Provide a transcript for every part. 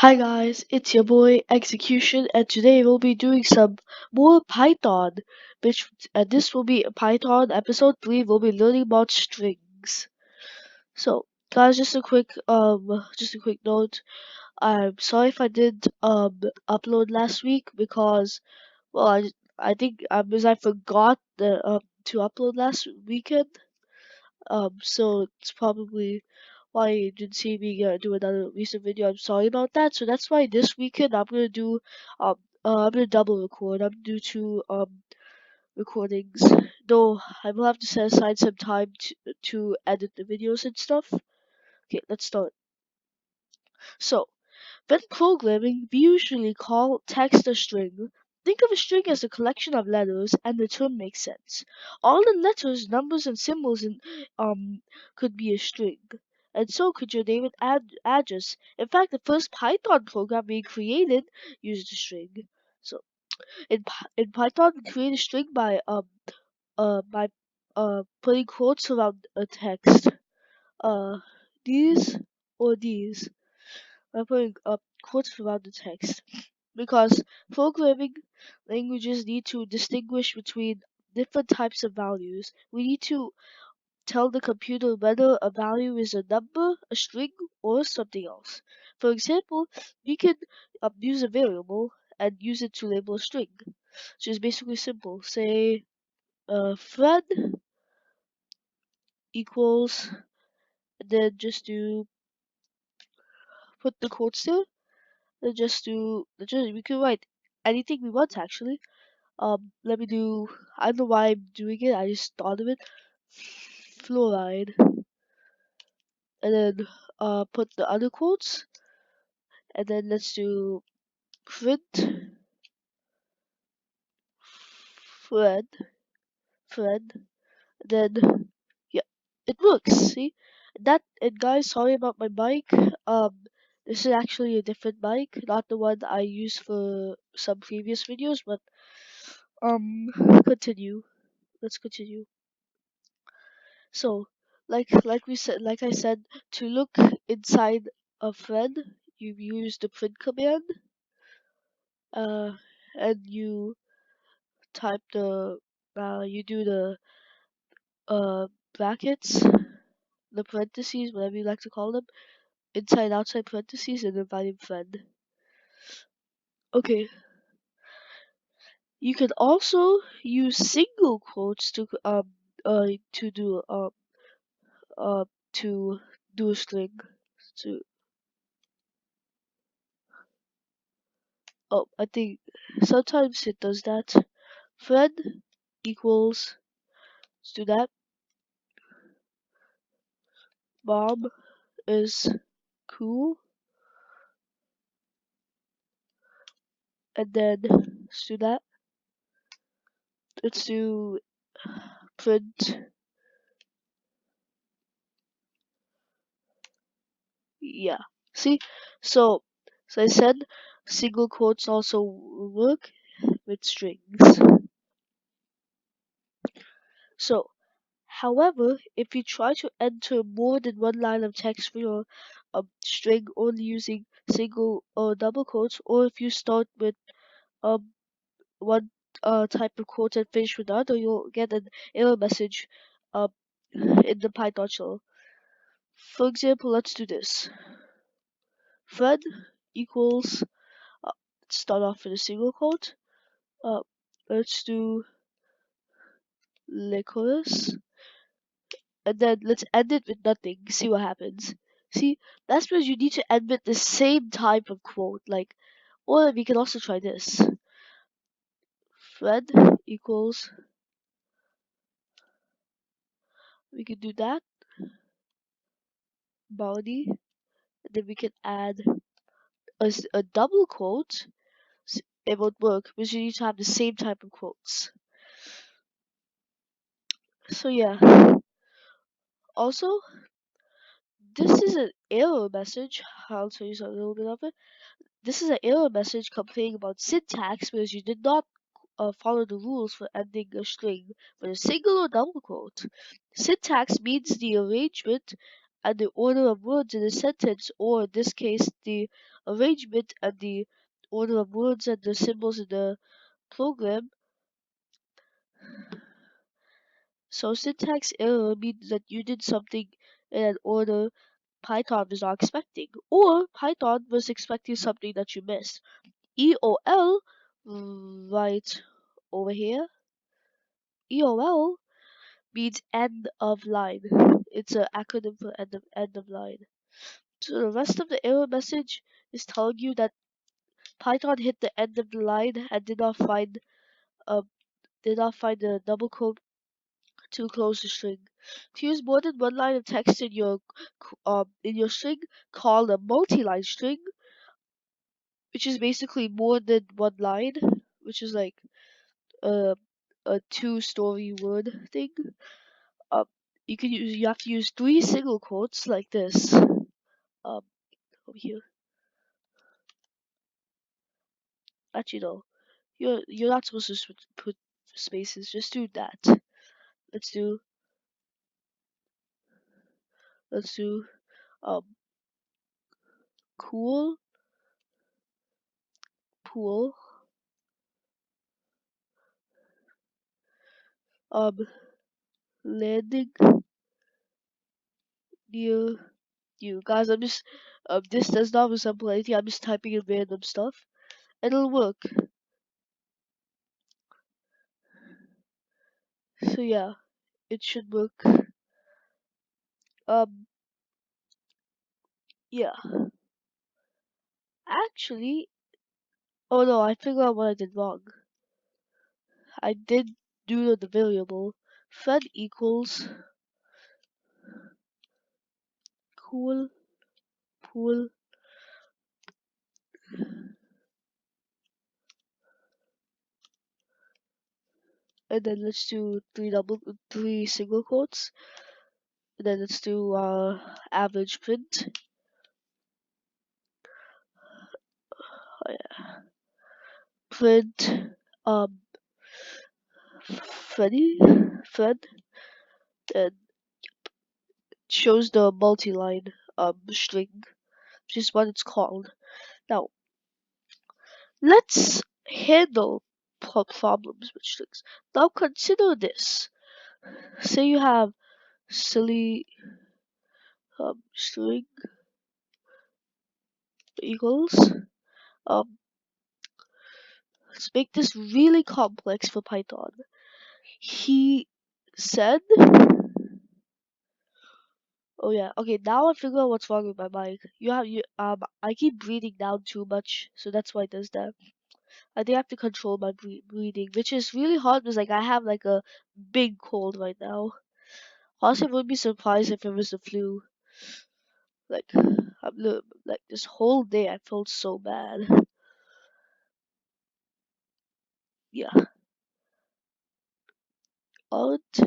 Hi guys, it's your boy Execution, and today we'll be doing some more Python, and this will be Python episode 3. We'll be learning about strings. So, guys, just a quick note. I'm sorry if I did upload last week because well I think because I forgot to upload last weekend. So it's probably why you didn't see me do another recent video. I'm sorry about that. So that's why this weekend um I'm gonna double record. I'm gonna do two recordings. Though I will have to set aside some time to edit the videos and stuff. Okay, let's start. So when programming, we usually call text a string. Think of a string as a collection of letters, and the term makes sense. All the letters, numbers, and symbols in could be a string, and so could your name and address. In fact, the first Python program being created used a string. So in Python, we create a string by putting quotes around a text. Uh, these or these. By putting quotes around the text. Because programming languages need to distinguish between different types of values. We need to tell the computer whether a value is a number, a string, or something else. For example, we can use a variable and use it to label a string, which is basically simple. Say Fred equals, and then just do put the quotes there, and we can write anything we want actually. Let me do. I don't know why I'm doing it. I just thought of it. Fluoride, and then put the other quotes, and then let's do print Fred, Fred. Then yeah, it works. See that? And guys, sorry about my mic. This is actually a different mic, not the one I used for some previous videos. But um, continue. Let's continue. So, like I said, to look inside a thread, you use the print command, uh, and you type you do the uh brackets, the parentheses, whatever you like to call them, inside outside parentheses, and dividing thread. Okay, you can also use single quotes to do uh to do a string. To I think sometimes it does that. Thread equals, let's do that. Mom is cool, and then let's do that. Let's do print. Yeah. See, so I said single quotes also work with strings. So, however, if you try to enter more than one line of text for your string only using single or double quotes, or if you start with um one type of quote and finish with another, you'll get an error message in the Python shell. For example, let's do this. Fred equals, let's start off with a single quote. Uh, let's do licorice, and then let's end it with nothing. See what happens. See, that's because you need to end with the same type of quote. Or we can also try this. Fred equals. We can do that. Body. And then we can add a double quote. It won't work because you need to have the same type of quotes. So yeah. Also, this is an error message. I'll tell you a little bit of it. This is an error message complaining about syntax because you did not follow the rules for ending a string with a single or double quote. Syntax means the arrangement and the order of words in a sentence, or in this case, the arrangement and the order of words and the symbols in the program. So syntax error means that you did something in an order Python was not expecting, or Python was expecting something that you missed. EOL, right over here, EOL means end of line. It's an acronym for end of line. So the rest of the error message is telling you that Python hit the end of the line and uh did not find the double quote to close the string. To use more than one line of text in your string, call a multi-line string, which is basically more than one line, which is like a two-story word thing. Um, you have to use three single quotes like this. Over here. Actually, no. You're not supposed to put spaces. Just do that. Let's do let's do um cool pool um landing near you guys. I'm just this does not resemble anything. I'm just typing in random stuff. It'll work. So yeah, it should work. Um yeah. Actually, oh no, I figured out what I did wrong. I did do the variable fed equals cool pool, and then let's do three single quotes, and then let's do average print. Oh, yeah. Print um Freddy Fred, and shows the multi-line string, which is what it's called. Now let's handle problems with strings. Now consider this. Say you have silly string equals um let's make this really complex for Python. He said, oh yeah, okay, now I figure out what's wrong with my mic. I keep breathing down too much, so that's why it does that. I think I have to control my breathing, which is really hard because like I have like a big cold right now. Honestly, I wouldn't be surprised if it was the flu. Like like this whole day I felt so bad. Yeah. Alt.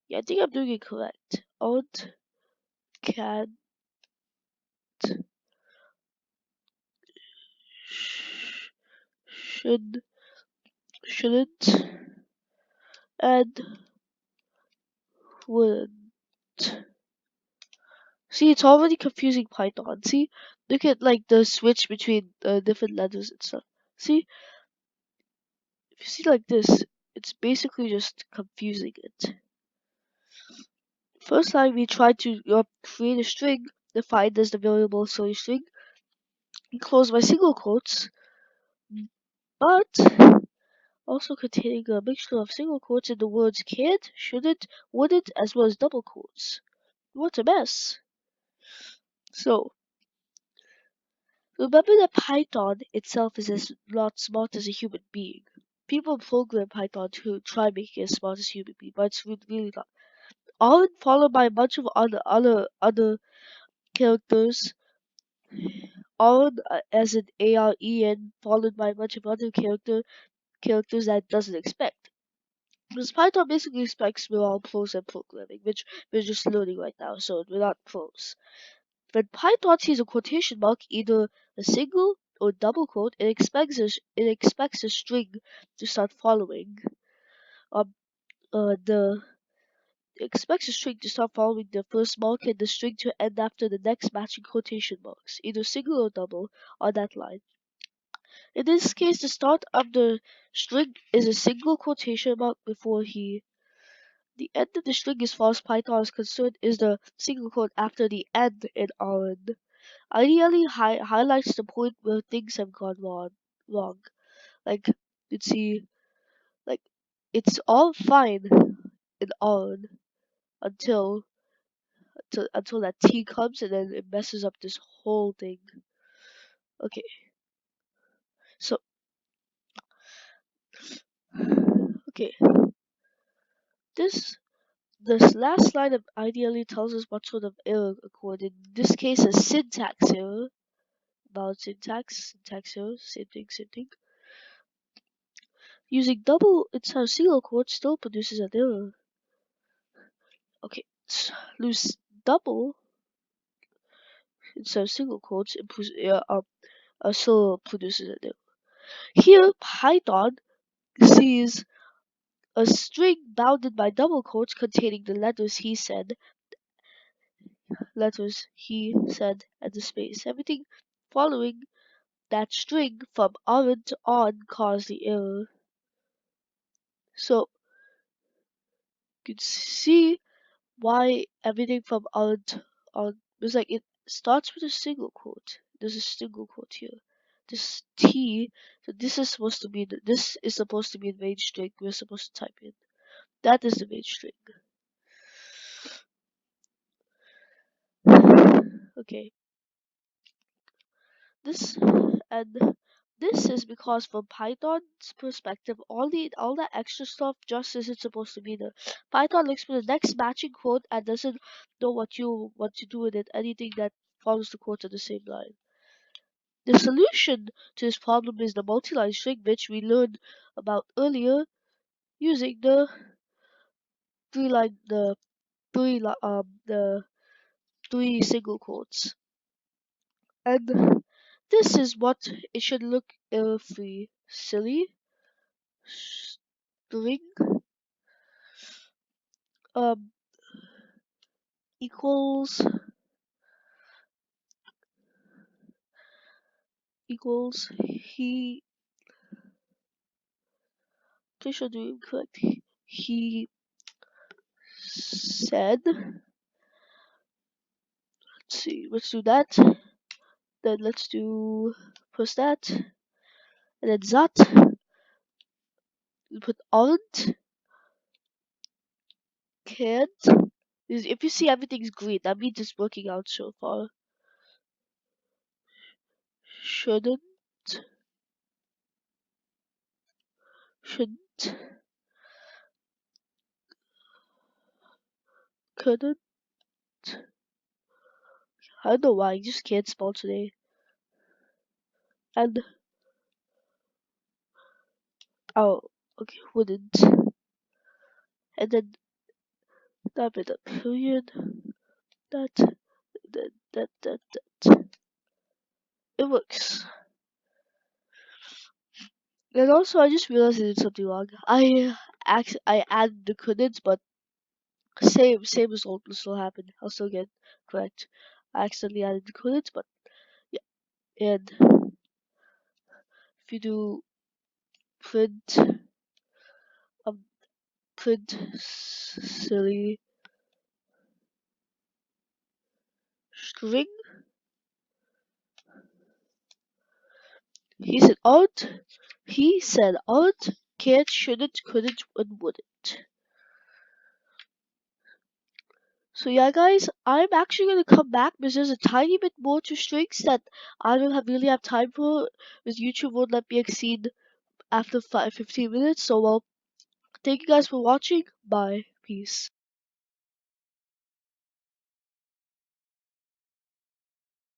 Yeah, I think I'm doing it correct. Alt can should shouldn't and wouldn't. See, it's already confusing Python. See, look at like the switch between different letters and stuff. See, if you see like this, it's basically just confusing it. First time we tried to create a string defined as the variable sorry string, enclosed by single quotes, but also containing a mixture of single quotes in the words can't, shouldn't, wouldn't, as well as double quotes. What a mess! So, remember that Python itself is as not smart as a human being. People program Python to try making it as smart as a human being, but it's really not. All followed by a bunch of other characters. All as an AREN followed by a bunch of other characters that it doesn't expect. Because Python basically expects we're all pros at programming, which we're just learning right now, so we're not pros. When Python sees a quotation mark, either a single or double quote, it expects a string to start following. Um, the expects a string to start following the first mark and the string to end after the next matching quotation marks, either single or double, on that line. In this case, the start of the string is a single quotation mark before he. The end of the string, as far as Python is concerned, is the single quote after the end in Rn. Ideally, highlights the point where things have gone wrong. Like, you'd see, like, it's all fine in Rn until that T comes and then it messes up this whole thing. Okay, so okay, this this last line of ideally tells us what sort of error occurred. In this case, a syntax error. About syntax error, same thing. Using double instead of single quotes still produces an error. Okay, lose double instead of single quotes still produces an error. Here, Python sees a string bounded by double quotes containing the letters he said, and the space. Everything following that string from on to on caused the error. So you can see why everything from on to on was like it starts with a single quote. There's a single quote here. This T, so this is supposed to be the main string we're supposed to type in. That is the main string. Okay. This and this is because from Python's perspective, all that extra stuff just isn't supposed to be there. Python looks for the next matching quote and doesn't know what to do with it. Anything that follows the quote on the same line. The solution to this problem is the multi-line string, which we learned about earlier, using the the three single quotes. And this is what it should look error-free. Silly string um equals he please should do correct. He said, let's see, let's do that. Then let's do plus that. And then that. We put aren't, can't. If you see everything's green, that means it's working out so far. Shouldn't, shouldn't, couldn't. I don't know why, I just can't spell today. And, oh, okay, wouldn't. And then that bit of period, that, that. It works. And also, I just realized I did something wrong. I added the couldn't, but same result will still happen. I'll still get correct. I accidentally added the couldn't, but yeah. And if you do print print silly string, he said aren't, can't, shouldn't, couldn't, and wouldn't. So yeah, guys, I'm actually gonna come back because there's a tiny bit more to strings that I don't really have time for, because YouTube won't let me exceed after 15 minutes. So well, thank you guys for watching. Bye, peace.